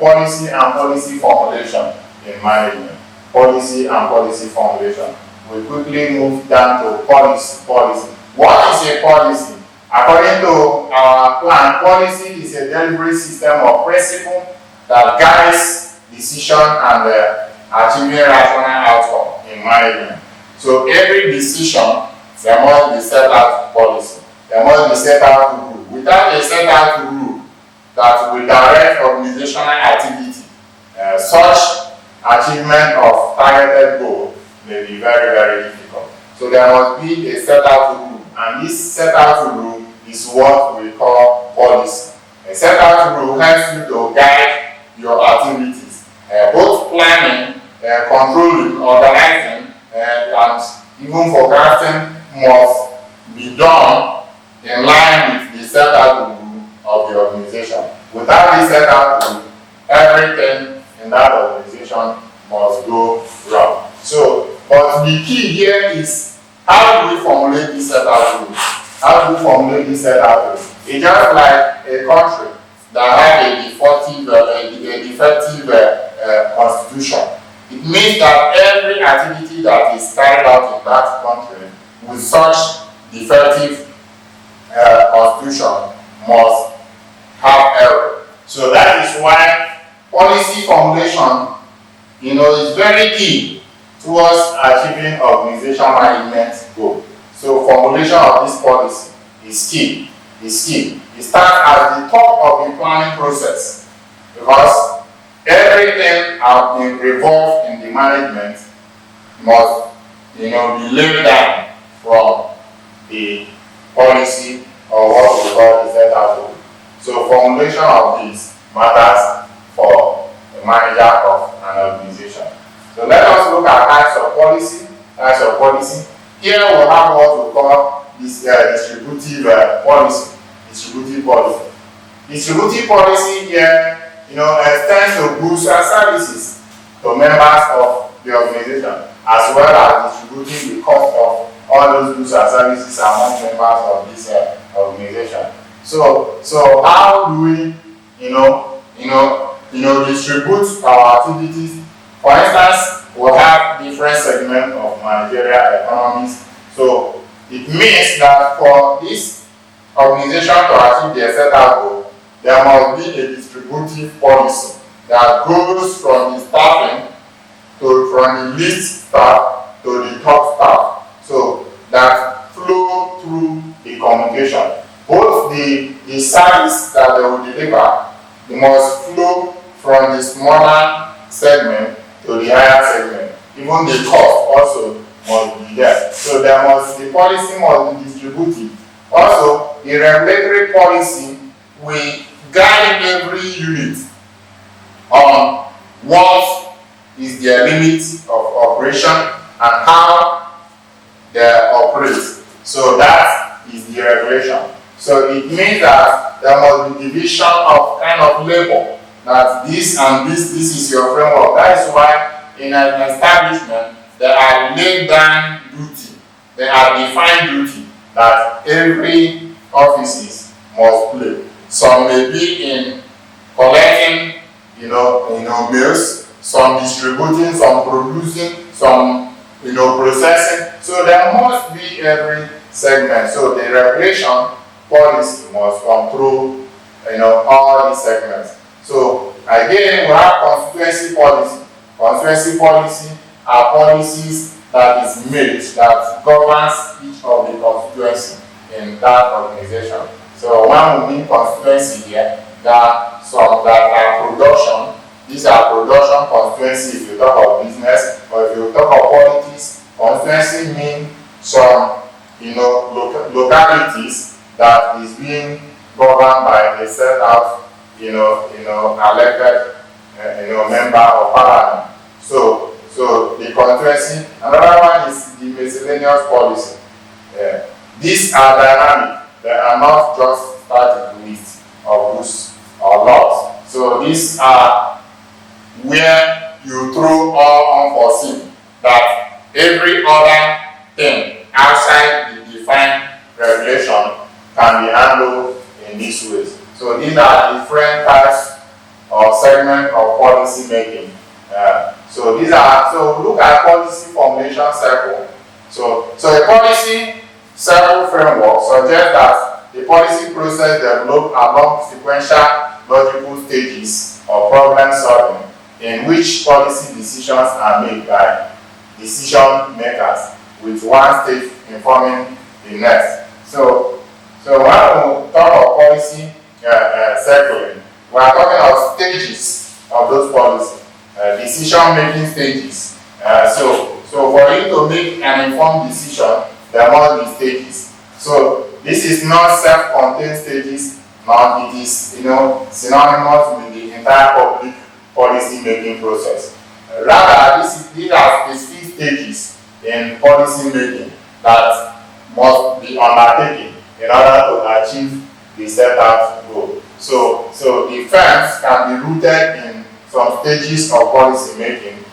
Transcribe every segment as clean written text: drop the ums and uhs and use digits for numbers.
policy and policy formulation in management. Policy and policy formulation. We quickly move down to policy. What is a policy? According to our plan, policy is a deliberate system of principle that guides decision and achieving rational outcome in management. So every decision, there must be set out policy. There must be set out rule. Without a set out rule that will direct organizational activity, such achievement of targeted goal may be very, very difficult. So there must be a set out rule, and this set out rule is what we call policy. A set out rule helps you to guide your activities, both planning, controlling, organizing, and even forecasting must be done in line with the set out rule of the organization. Without the set out rule, everything in that organization must go wrong. So, but the key here is, how do we formulate this set out rule? How do we formulate this set out rule? It's just like a country that has a defective constitution. It means that every activity that is carried out in that country with such defective constitution must have error. So that is why policy formulation, is very key towards achieving organization management goal. So formulation of this policy is key. It starts at the top of the planning process, because everything involved in the management must, be laid down from the policy or what we call the set out rule. So formulation of this matters for the manager of an organization. So let us look at types of policy. Here we have what we call this distributive policy. Distributive policy here, extends to goods and services to members of the organization, as well as distributing the cost of all those goods and services among members of this organization. So how do we, distribute our activities? For instance, we have different segments of managerial economies. So it means that for this organization to achieve their set out goal, there must be a distributive policy that goes from the staffing from the least staff to the top staff. So that flow through the communication. Both the service that they will deliver, they must flow from the smaller segment to the higher segment. Even the cost also must be there. So the policy must be distributed. Also, the regulatory policy will guide every unit on what is their limit of operation and how they operate. So that is the regulation. So it means that there must be division of kind of labor, that this and this is your framework. That is why in an establishment there are laid down duty, there are defined duty that every offices must play. Some may be in collecting, meals, some distributing, some producing, some, processing. So there must be every segment. So the regulation policy must control, all these segments. So again, we have constituency policy. Constituency policy are policies that is made that governs each of the constituency in that organization. So when we mean constituency here, there are some that are production. These are production constituency if you talk of business, or if you talk of politics, constituency means some localities that is being governed by a set out elected member of parliament. So the constituency. Another one is the miscellaneous policy. These are dynamic. They are not just static lists of rules or laws. So these are where you throw all unforeseen, that every other thing outside the defined regulation can be handled in these ways. So these are different types or segment of policy making. So look at policy formulation cycle. So a policy cycle framework suggests that the policy process developed along sequential logical stages of problem solving, in which policy decisions are made by decision makers, with one stage informing the next. So when we talk of policy cycling, we are talking of stages of those policies, decision-making stages. So for you to make an informed decision, there must be stages. So this is not self-contained stages, nor it is synonymous with the entire public policy-making process. Rather, these are specific stages in policy making that must be undertaken in order to achieve the set out goal. So the firms can be rooted in some stages of policy making.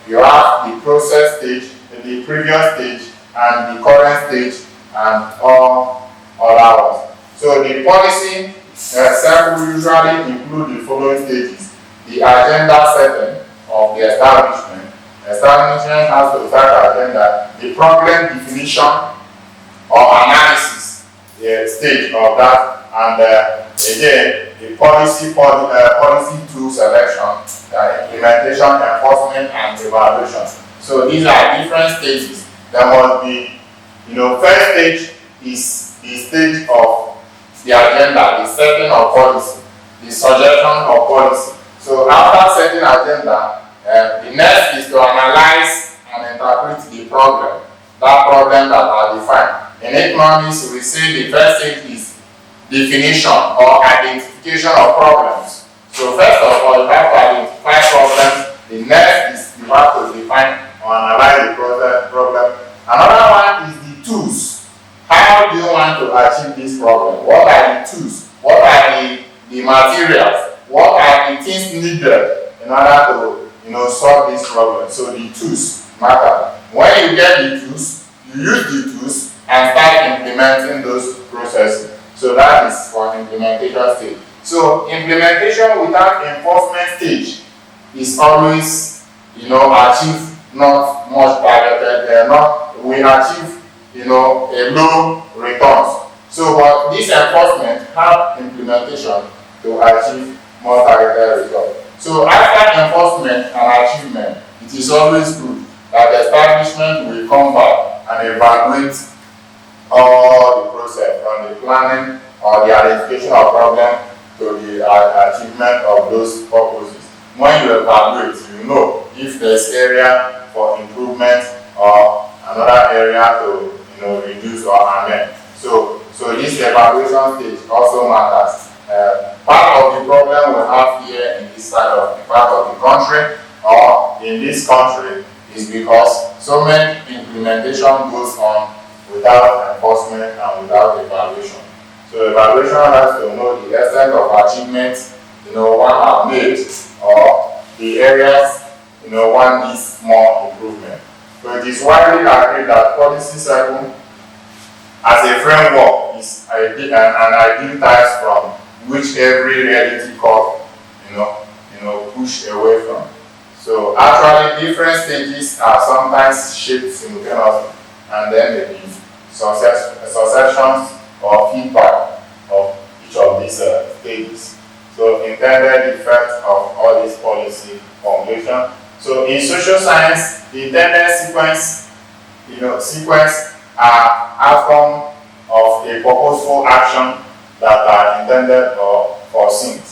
You have the process stage, the previous stage, and the current stage, and all other ones. So the policy cycle usually include the following stages: the agenda setting of the establishment. Establishment has to set agenda, the problem definition or analysis, the stage of that, and again the policy tool selection, implementation, enforcement, and evaluation. So these are different stages. There must be, first stage is the stage of the agenda, the setting of policy, the suggestion of policy. So after setting agenda, the next is to analyze and interpret the problem, that problem that are defined. In economics, we say the first stage is definition or identification of problems. So first of all, you have to identify problems. The next is you have to define or analyze the problem. Another one is the tools. How do you want to achieve this problem? What are the tools? What are the materials? What are the things needed in order to solve this problem? So the tools matter. When you get the tools, you use the tools and start implementing those processes. So that is for implementation stage. So implementation without enforcement stage is always achieve not much targeted. We achieve a low returns. So but this enforcement have implementation to achieve more targeted results. So after enforcement and achievement, it is always good that the establishment will come back and evaluate all the process from the planning or the identification of problem to the achievement of those purposes. When you evaluate, you know if there's area for improvement or another area to reduce or amend. So this evaluation stage also matters. Part of the problem we have here in this side of the part of the country or in this country is because so many implementation goes on without enforcement and without evaluation. So evaluation has to know the extent of achievement one have made or the areas one needs more improvement. So it is widely agreed that policy cycle as a framework is an ideal type from which every reality curve push away from. So actually different stages are sometimes shaped simultaneously, and then there is successions or feedback of each of these stages. So intended effect of all this policy formulation. So in social science, the intended sequence are outcome of a purposeful action that are intended or foreseen.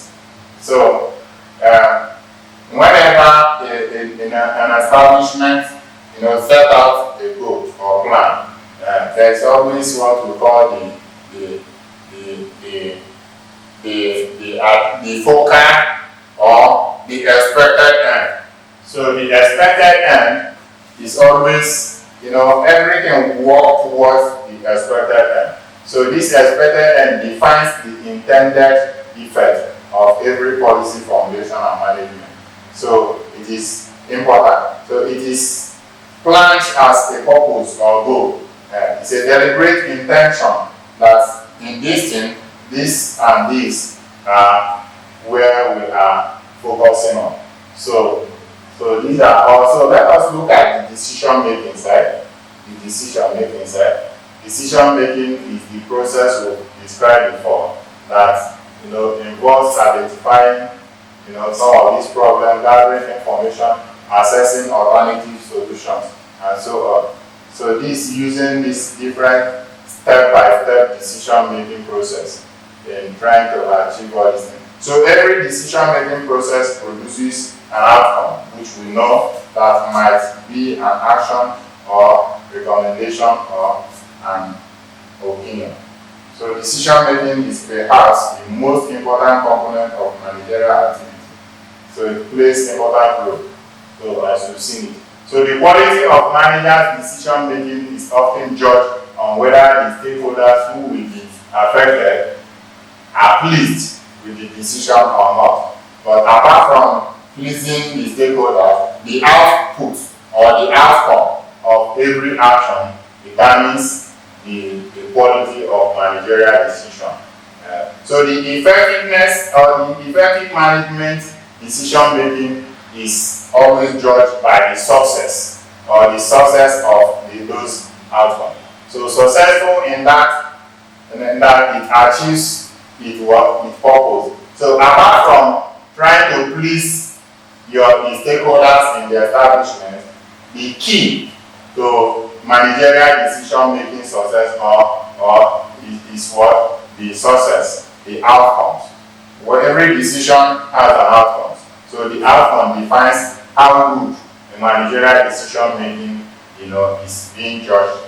So whenever an establishment set out a goal or plan, there is always what we call the focal or the expected end. So the expected end is always everything work towards the expected end. So this expected end defines the intended effect of every policy formulation and management. So it is important. So it is planned as a purpose or goal. It's a deliberate intention that in this thing, this and this are where we are focusing on. So these are also, let us look at the decision making side. The decision making side. Decision making is the process we described before that involves identifying some of these problems, gathering information, assessing alternative solutions, and so on. So this using this different step-by-step decision-making process in trying to achieve all these things. So every decision-making process produces an outcome, which we know that might be an action or recommendation or an opinion. So decision-making is perhaps the most important component of managerial activity. So it plays an important role. So as you've seen it. So the quality of managers' decision-making is often judged on whether the stakeholders who will be affected are pleased with the decision or not. But apart from pleasing the stakeholders, the output or the outcome of every action determines the quality of managerial decision. So the effectiveness or the effective management decision-making is always judged by the success or the success of those outcomes. So successful in that it achieves its purpose. So apart from trying to please the stakeholders in the establishment, the key to managerial decision-making success is what? The success, the outcomes. Well, every decision has an outcome. So the outcome defines how good the managerial decision-making is being judged